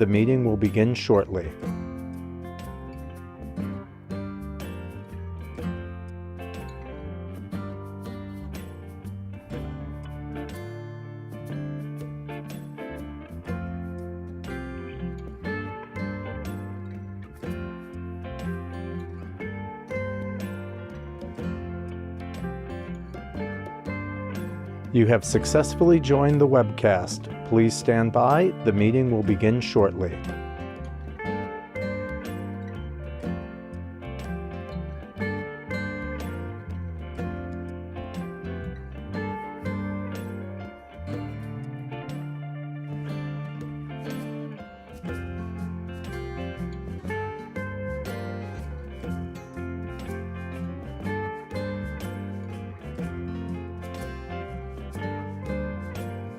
The meeting will begin shortly. You have successfully joined the webcast. Please stand by. The meeting will begin shortly.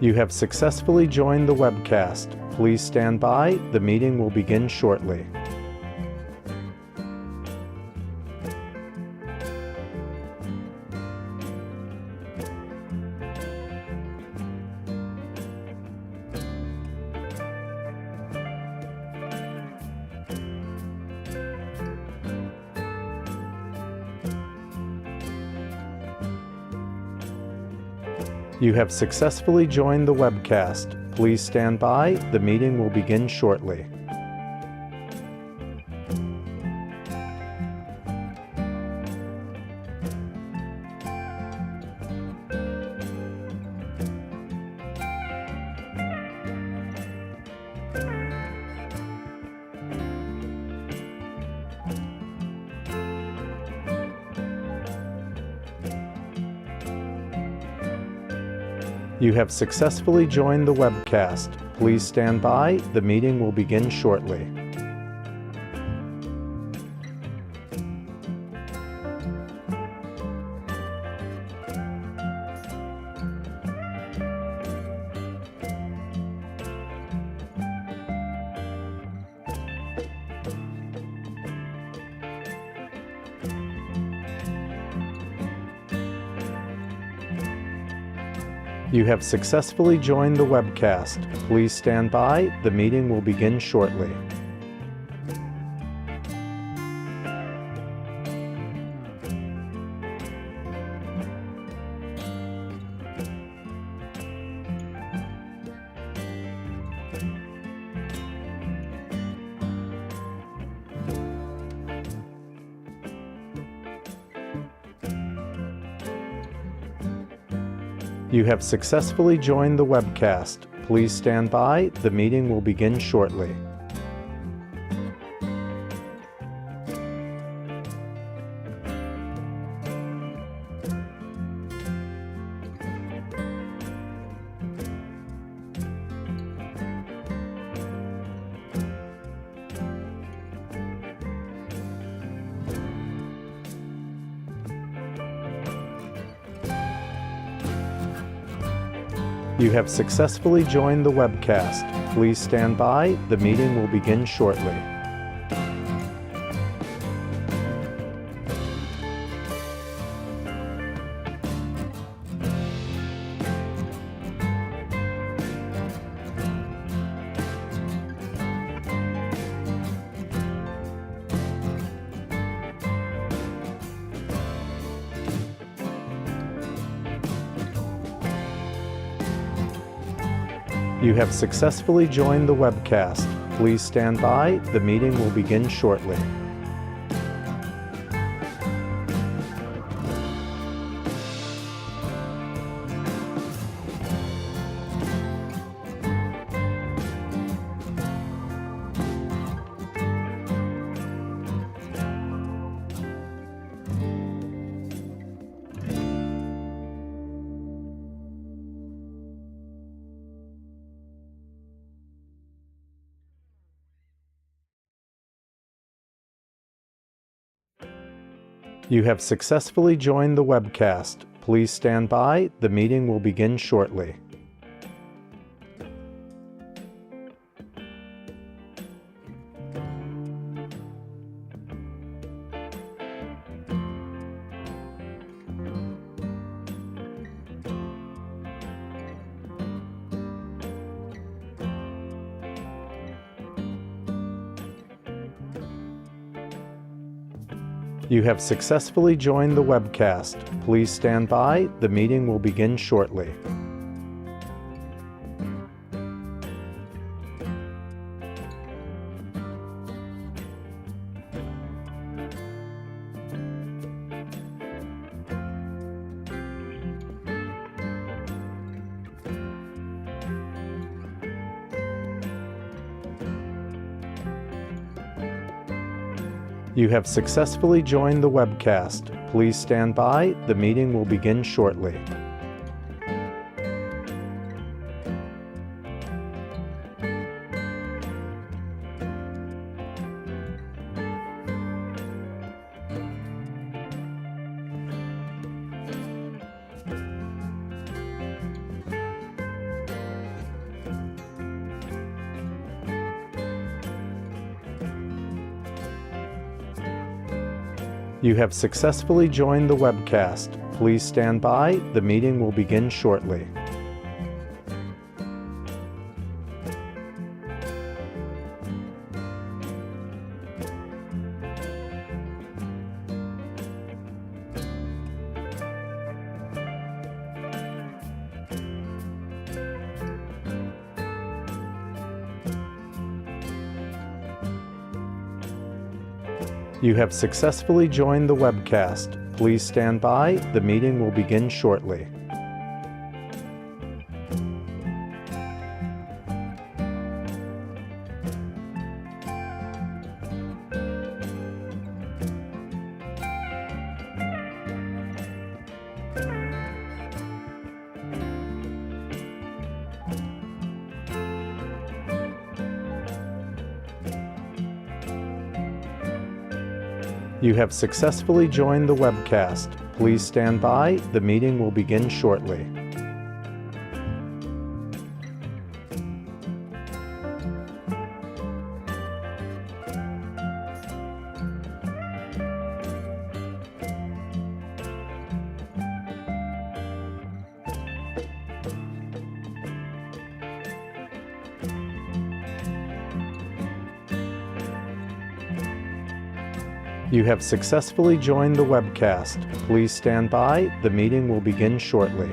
You have successfully joined the webcast. Please stand by. The meeting will begin shortly. You have successfully joined the webcast. Please stand by. The meeting will begin shortly. You have successfully joined the webcast. Please stand by. The meeting will begin shortly. You have successfully joined the webcast. Please stand by. The meeting will begin shortly. You have successfully joined the webcast. Please stand by. The meeting will begin shortly. You have successfully joined the webcast. Please stand by. The meeting will begin shortly. You have successfully joined the webcast. Please stand by. The meeting will begin shortly. You have successfully joined the webcast. Please stand by. The meeting will begin shortly. You have successfully joined the webcast. Please stand by. The meeting will begin shortly. You have successfully joined the webcast. Please stand by. The meeting will begin shortly. You have successfully joined the webcast. Please stand by. The meeting will begin shortly. You have successfully joined the webcast. Please stand by. The meeting will begin shortly. You have successfully joined the webcast. Please stand by. The meeting will begin shortly. You have successfully joined the webcast. Please stand by. The meeting will begin shortly.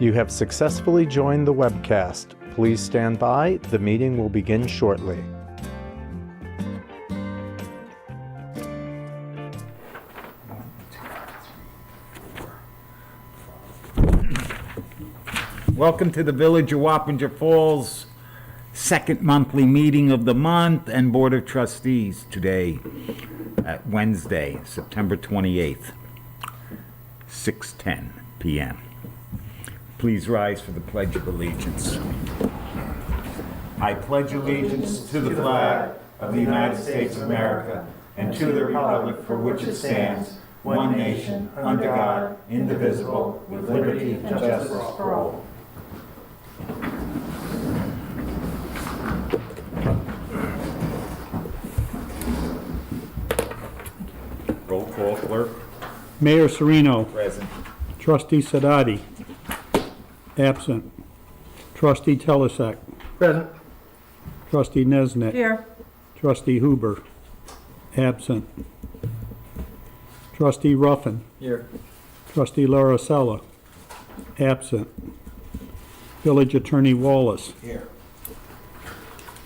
You have successfully joined the webcast. Please stand by. The meeting will begin shortly. Welcome to the Village of Wappinger Falls second monthly meeting of the month and Board of Trustees today at Wednesday, September 28th, 6:10 p.m. Please rise for the Pledge of Allegiance. I pledge allegiance to the flag of the United States of America and to the republic for which it stands, one nation, under God, indivisible, with liberty and justice for all. Roll call, clerk. Mayor Sereno. Present. Trustee Sadati. Absent. Trustee Telisek. Present. Trustee Nesnet. Here. Trustee Huber. Absent. Trustee Ruffin. Here. Trustee Laricella. Absent. Village Attorney Wallace. Here.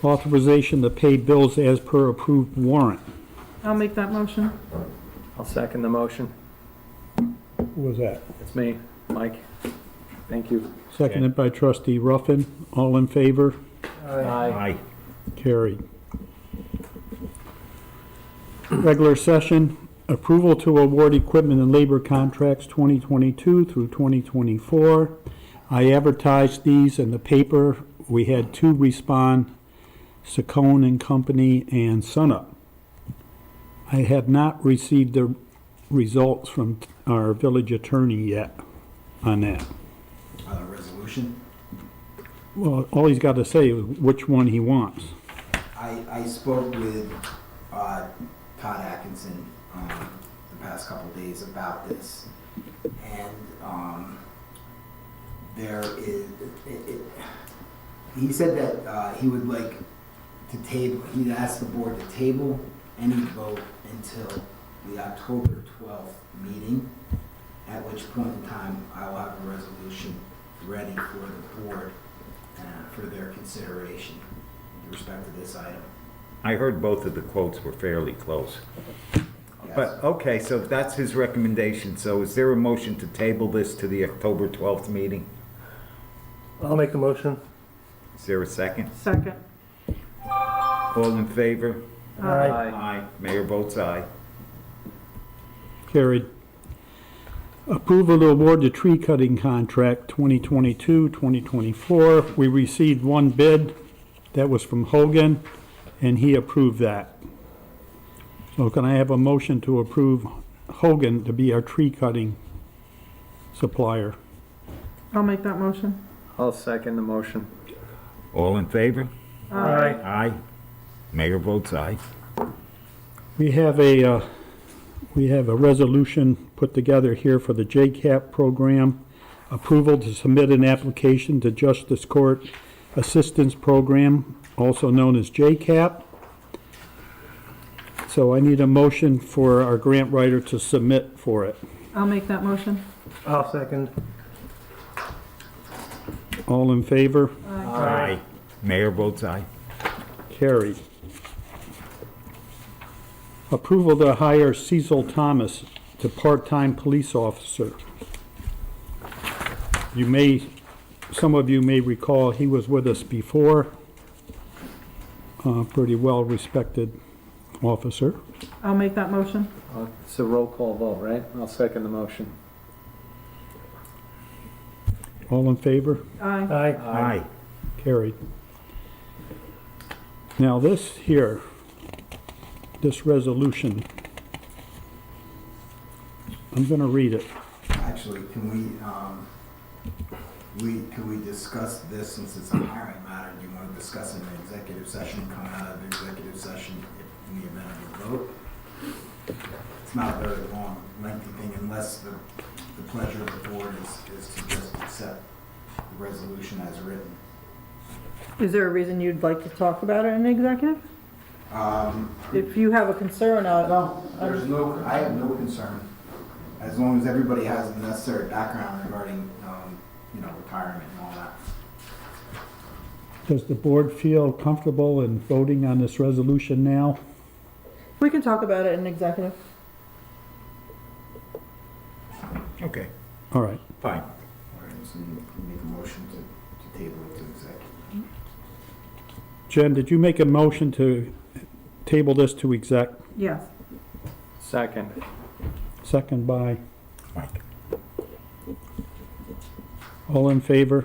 Authorization to pay bills as per approved warrant. I'll make that motion. I'll second the motion. Who was that? It's me, Mike. Thank you. Seconded by Trustee Ruffin. All in favor? Aye. Aye. Carried. Regular session, approval to award equipment and labor contracts 2022 through 2024. I advertised these in the paper. We had two respond, Saccone and Company and Sunup. I have not received the results from our village attorney yet on that. Resolution? Well, all he's got to say is which one he wants. I spoke with Todd Atkinson the past couple days about this, and there is, he said that he would like to table, he'd ask the board to table any vote until the October 12th meeting, at which point in time I will have a resolution ready for the board for their consideration with respect to this item. I heard both of the quotes were fairly close. Yes. But, okay, so that's his recommendation. So is there a motion to table this to the October 12th meeting? I'll make the motion. Is there a second? Second. All in favor? Aye. Aye. Mayor votes aye. Carried. Approval to award the tree cutting contract 2022-2024. We received one bid. That was from Hogan, and he approved that. So can I have a motion to approve Hogan to be our tree cutting supplier? I'll make that motion. I'll second the motion. All in favor? Aye. Aye. Mayor votes aye. We have a resolution put together here for the JCAP program. Approval to submit an application to Justice Court Assistance Program, also known as JCAP. So I need a motion for our grant writer to submit for it. I'll make that motion. I'll second. All in favor? Aye. Mayor votes aye. Carried. Approval to hire Cecil Thomas to part-time police officer. Some of you may recall, he was with us before. Pretty well-respected officer. I'll make that motion. It's a roll call vote, right? I'll second the motion. All in favor? Aye. Aye. Aye. Carried. Now this here, this resolution, I'm gonna read it. Actually, can we discuss this, since it's a hiring matter, do you want to discuss it in an executive session, come out of the executive session if in the event of a vote? It's not a very long, lengthy thing, unless the pleasure of the board is to just accept the resolution as written. Is there a reason you'd like to talk about it in executive? If you have a concern, No, I have no concern, as long as everybody has the necessary background regarding, retirement and all that. Does the board feel comfortable in voting on this resolution now? we can talk about it in executive. Okay, All right. fine. All right, so you make a motion to table it to executive. Jen, did you make a motion to table this to exec? Yes. Second. Second by, Mike. all in favor?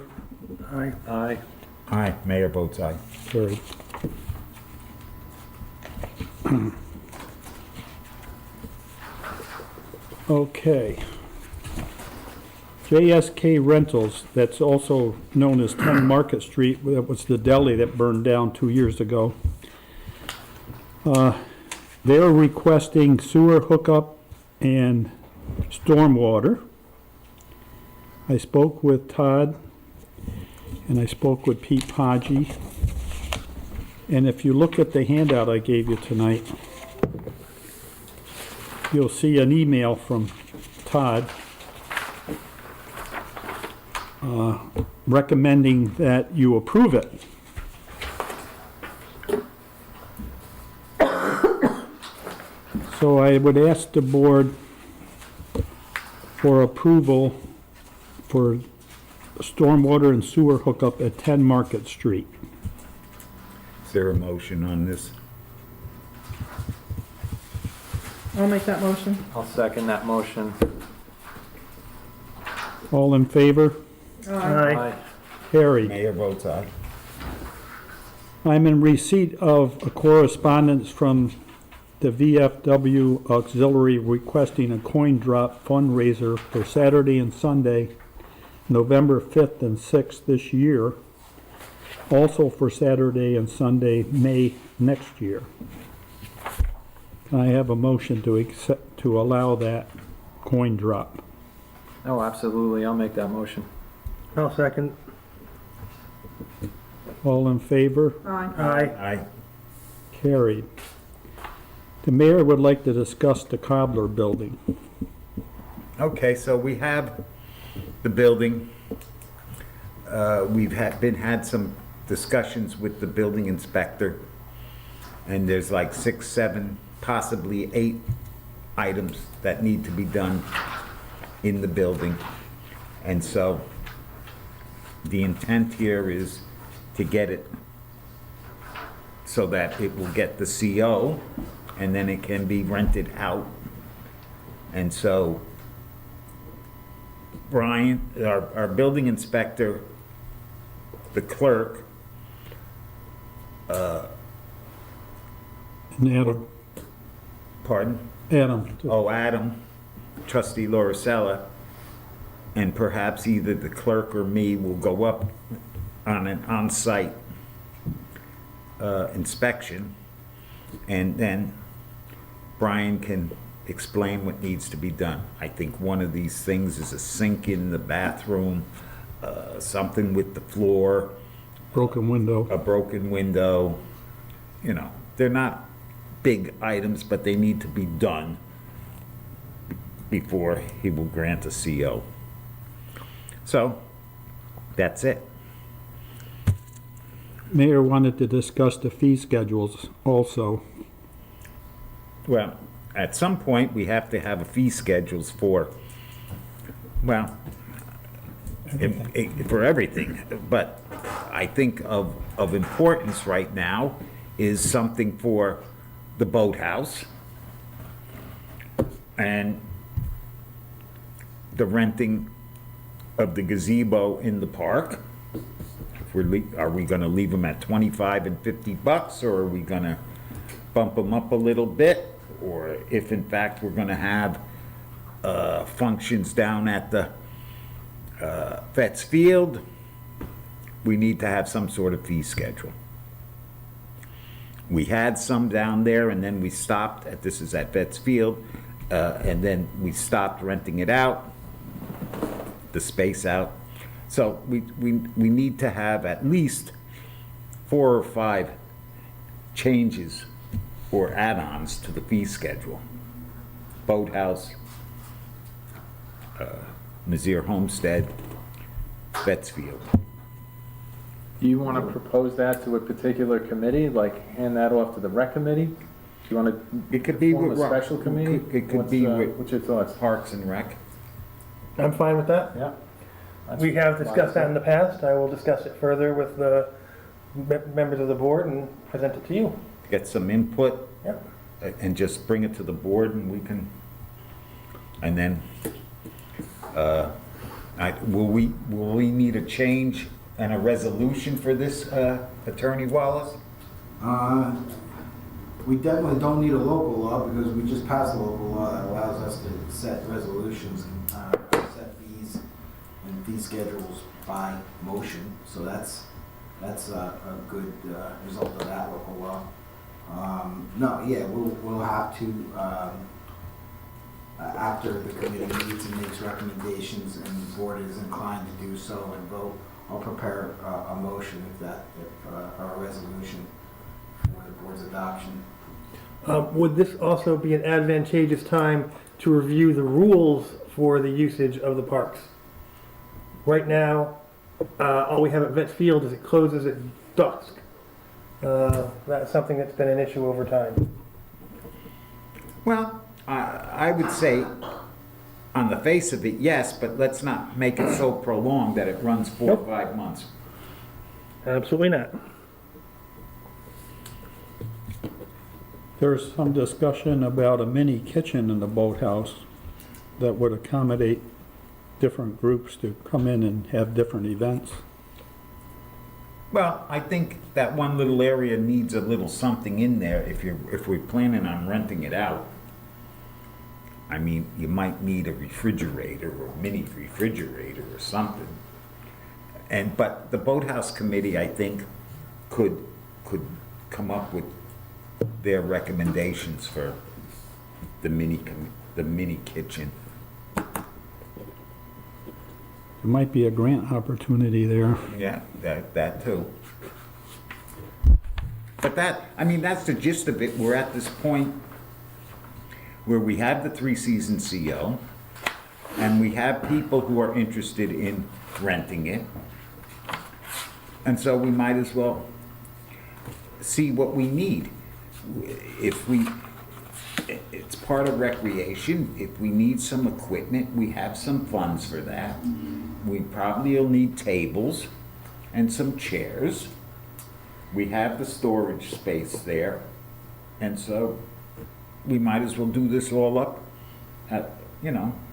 Aye. Aye. Aye. Mayor votes aye. Carried. Okay. JSK Rentals, that's also known as 10 Market Street, that was the deli that burned down 2 years ago. They're requesting sewer hookup and stormwater. I spoke with Todd, and I spoke with Pete Podgy. And if you look at the handout I gave you tonight, you'll see an email from Todd recommending that you approve it. So I would ask the board for approval for stormwater and sewer hookup at 10 Market Street. Is there a motion on this? I'll make that motion. I'll second that motion. All in favor? Aye. Carried. Mayor votes aye. I'm in receipt of a correspondence from the VFW Auxiliary requesting a coin drop fundraiser for Saturday and Sunday, November 5th and 6th this year. also for Saturday and Sunday, May next year. Can I have a motion to accept, to allow that coin drop? Oh, absolutely, I'll make that motion. I'll second. All in favor? Aye. Aye. I, Carried. The mayor would like to discuss the Cobbler building. okay, so we have the building. We've had some discussions with the building inspector, and there's like 6, 7, possibly 8 items that need to be done in the building. And so the intent here is to get it so that it will get the CO, and then it can be rented out. And so Brian, our building inspector, the clerk, And Adam, pardon? Adam, trustee Lauricella, and perhaps either the clerk or me will go up on an on-site inspection, and then Brian can explain what needs to be done. I think one of these things is a sink in the bathroom, something with the floor, broken window. a broken window. You know, they're not big items, but they need to be done before he will grant a CO. So, that's it. Mayor wanted to discuss the fee schedules also. Well, at some point, we have to have a fee schedules for, well, for everything. But I think of importance right now is something for the boathouse and the renting of the gazebo in the park. Are we gonna leave them at 25 and $50, or are we gonna bump them up a little bit? Or if in fact we're gonna have functions down at the Vets Field, we need to have some sort of fee schedule. We had some down there, and then we stopped, this is at Vets Field, and then we stopped renting it out, the space out. So we need to have at least 4 or 5 changes or add-ons to the fee schedule. Boathouse, Mizzier Homestead, Vets Field. Do you want to propose that to a particular committee, like hand that off to the rec committee? Do you want to It could be form a with special committee? It could be with What's your thoughts? Parks and Rec. I'm fine with that. Yeah. We have discussed that in the past. I will discuss it further with the members of the board and present it to you. Get some input. Yep. And just bring it to the board, and we can, and then, will we need a change and a resolution for this, Attorney Wallace? We definitely don't need a local law because we just passed a local law that allows us to set resolutions, set fees and fee schedules by motion. So that's a good result of that local law. No, yeah, we'll have to, after the committee meets and makes recommendations and the board is inclined to do so and vote, I'll prepare a motion or a resolution for the board's adoption. Would this also be an advantageous time to review the rules for the usage of the parks? Right now, all we have at Vets Field is it closes at dusk. That's something that's been an issue over time. Well, I would say, on the face of it, yes, but let's not make it so prolonged that it runs 4 or 5 months. Absolutely not. There's some discussion about a mini kitchen in the boathouse that would accommodate different groups to come in and have different events. Well, I think that one little area needs a little something in there if we're planning on renting it out. I mean, you might need a refrigerator or mini refrigerator or something. But the boathouse committee, I think, could come up with their recommendations for the mini kitchen. There might be a grant opportunity there. Yeah, that too. But that's the gist of it. We're at this point where we have the 3-season CO, and we have people who are interested in renting it. And so we might as well see what we need. It's part of recreation. If we need some equipment, we have some funds for that. We probably will need tables and some chairs. We have the storage space there. And so we might as well do this all up.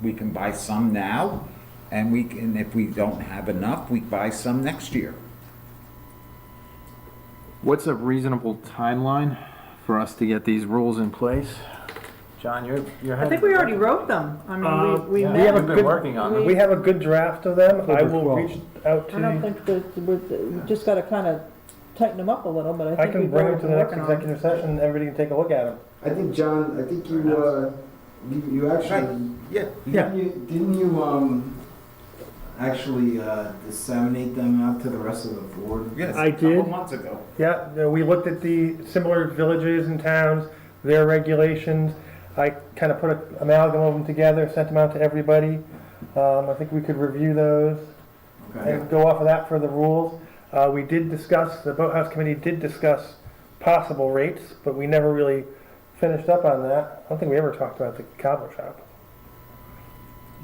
We can buy some now, and if we don't have enough, we buy some next year. What's a reasonable timeline for us to get these rules in place? John, you're I think we already wrote them. I mean, we yeah, met. we've been working on them. We have a good draft of them. I will 12. reach out I don't to, think that, we just gotta kind of tighten them up a little, but I I think can we've bring already them to been the next working on them. executive session, and everybody can take a look at them. I think, John, you actually, Yeah. didn't you actually disseminate them out to the rest of the board? Yes, I a couple did. months ago. Yeah, we looked at the similar villages and towns, their regulations. I kind of put an amalgam of them together, sent them out to everybody. I think we could review those Okay. and go off of that for the rules. We did discuss, the Boathouse Committee did discuss possible rates, but we never really finished up on that. I don't think we ever talked about the cobbler shop.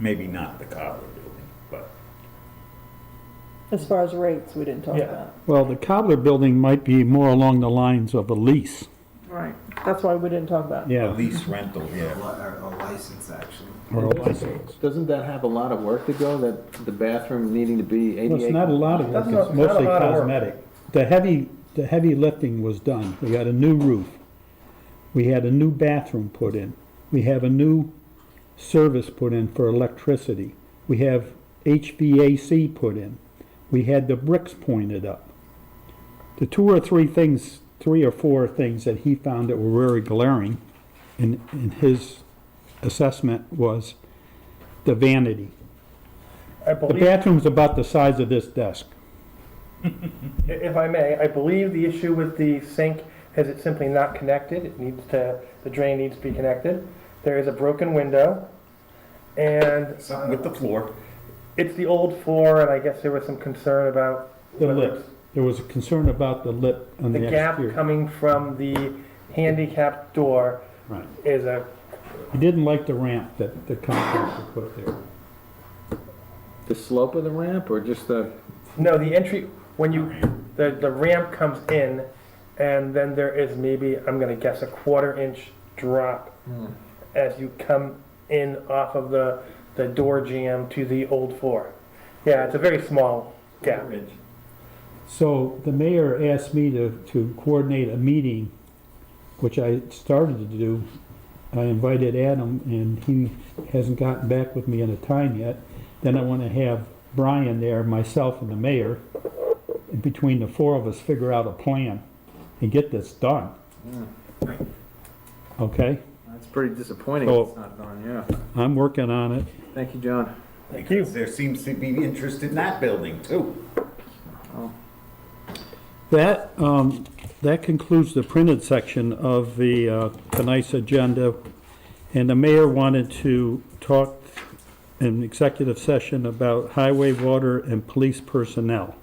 Maybe not the Cobbler building, but As far as rates, we didn't talk Yeah. about. Well, the Cobbler building might be more along the lines of a lease. Right. That's why we didn't talk about it. a Yeah. lease rental, yeah. A license, actually. Or a license. Doesn't that have a lot of work to go, that the bathroom needing to be ADA? Well, it's not a lot of work, That's not- it's mostly not a lot of work. cosmetic. The heavy lifting was done. We got a new roof. We had a new bathroom put in. We have a new service put in for electricity. We have HVAC put in. We had the bricks pointed up. The three or four things that he found that were very glaring in his assessment was the vanity. I The believe, bathroom's about the size of this desk. if I may, I believe the issue with the sink is it's simply not connected. The drain needs to be connected. There is a broken window, and Something with the floor. it's the old floor, and I guess there was some concern about The whether lip. There was a concern about the lip on the the gap exterior. coming from the handicapped door Right. is a, He didn't like the ramp that the contractor put there. The slope of the ramp, or just the, no, the entry, when the ramp comes in, and then there is maybe, I'm gonna guess, a 1/4-inch drop as you come in off of the door jamb to the old floor. Yeah, it's a very small gap. So the mayor asked me to coordinate a meeting, which I started to do. I invited Adam, and he hasn't gotten back with me in a time yet. Then I want to have Brian there, myself and the mayor, and between the four of us, figure out a plan and get this done. Okay? that's pretty disappointing So- if it's not done, yeah. I'm working on it. Thank you, John. Thank you. There seems to be interest in that building too. That concludes the printed section of the tonight's agenda. And the mayor wanted to talk in executive session about highway, water, and police personnel,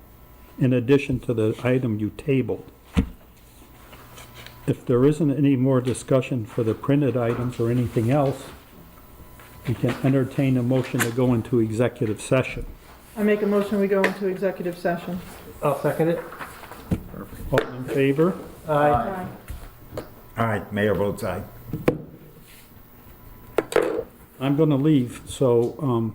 in addition to the item you tabled. If there isn't any more discussion for the printed items or anything else, we can entertain a motion to go into executive session. I make a motion, we go into executive session. I'll second it. All in favor? Aye. All right, mayor votes aye. I'm gonna leave, so,